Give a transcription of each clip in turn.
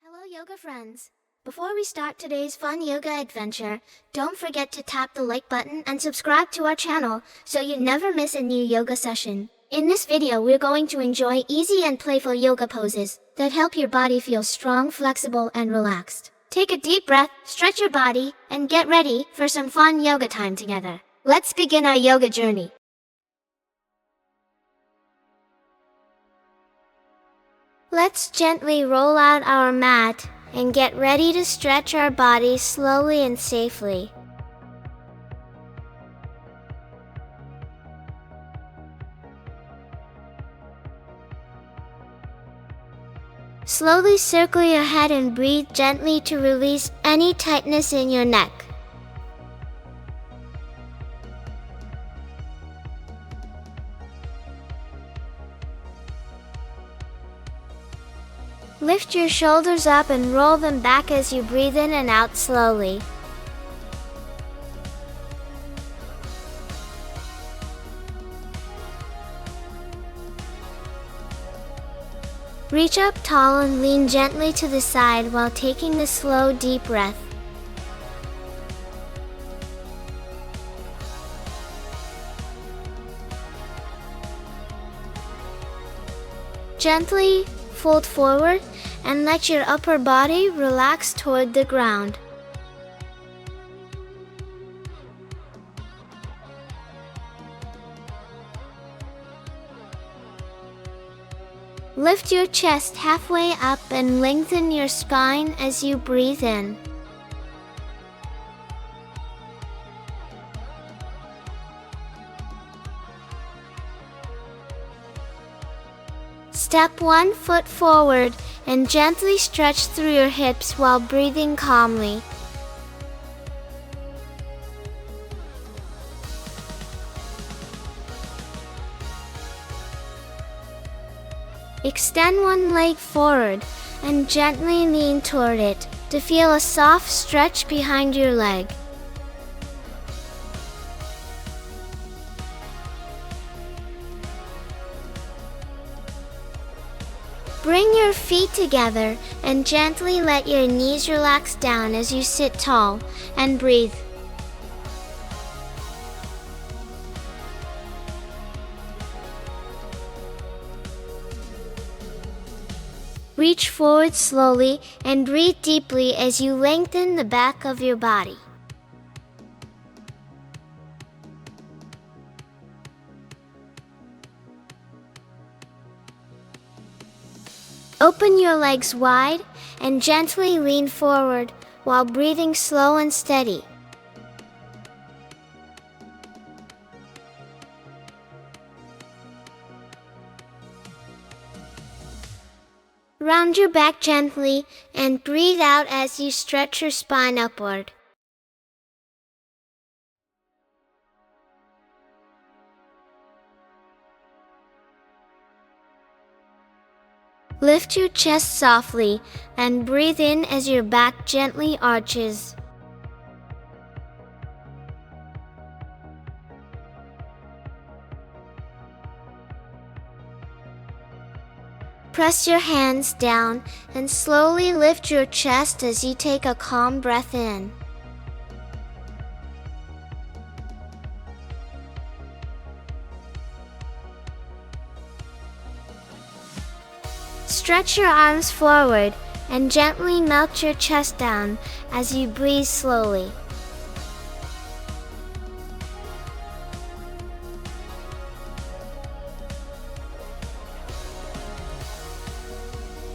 Hello yoga friends! Before we start today's fun yoga adventure, don't forget to tap the like button and subscribe to our channel so you never miss a new yoga session. In this video we're going to enjoy easy and playful yoga poses that help your body feel strong, flexible and relaxed. Take a deep breath, stretch your body, and get ready for some fun yoga time together. Let's begin our yoga journey. Let's gently roll out our mat and get ready to stretch our body slowly and safely. Slowly circle your head and breathe gently to release any tightness in your neck. Lift your shoulders up and roll them back as you breathe in and out slowly. Reach up tall and lean gently to the side while taking a slow, deep breath. Gently fold forward and let your upper body relax toward the ground. Lift your chest halfway up and lengthen your spine as you breathe in. Step one foot forward and gently stretch through your hips while breathing calmly. Extend one leg forward and gently lean toward it to feel a soft stretch behind your leg. Bring your feet together and gently let your knees relax down as you sit tall and breathe. Reach forward slowly and breathe deeply as you lengthen the back of your body. Open your legs wide and gently lean forward while breathing slow and steady. Round your back gently and breathe out as you stretch your spine upward. Lift your chest softly and breathe in as your back gently arches. Press your hands down and slowly lift your chest as you take a calm breath in. Stretch your arms forward and gently melt your chest down as you breathe slowly.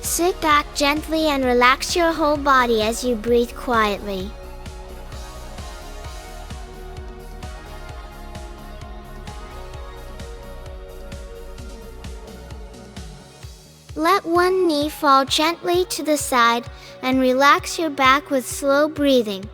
Sit back gently and relax your whole body as you breathe quietly. Let one knee fall gently to the side and relax your back with slow breathing.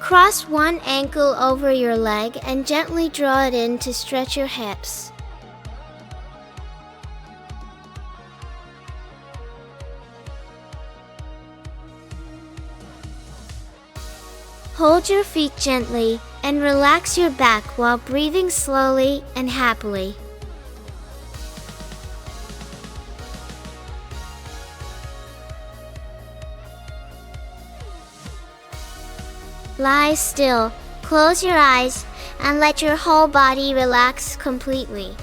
Cross one ankle over your leg and gently draw it in to stretch your hips. Hold your feet gently And relax your back while breathing slowly and happily. Lie still, close your eyes, and let your whole body relax completely.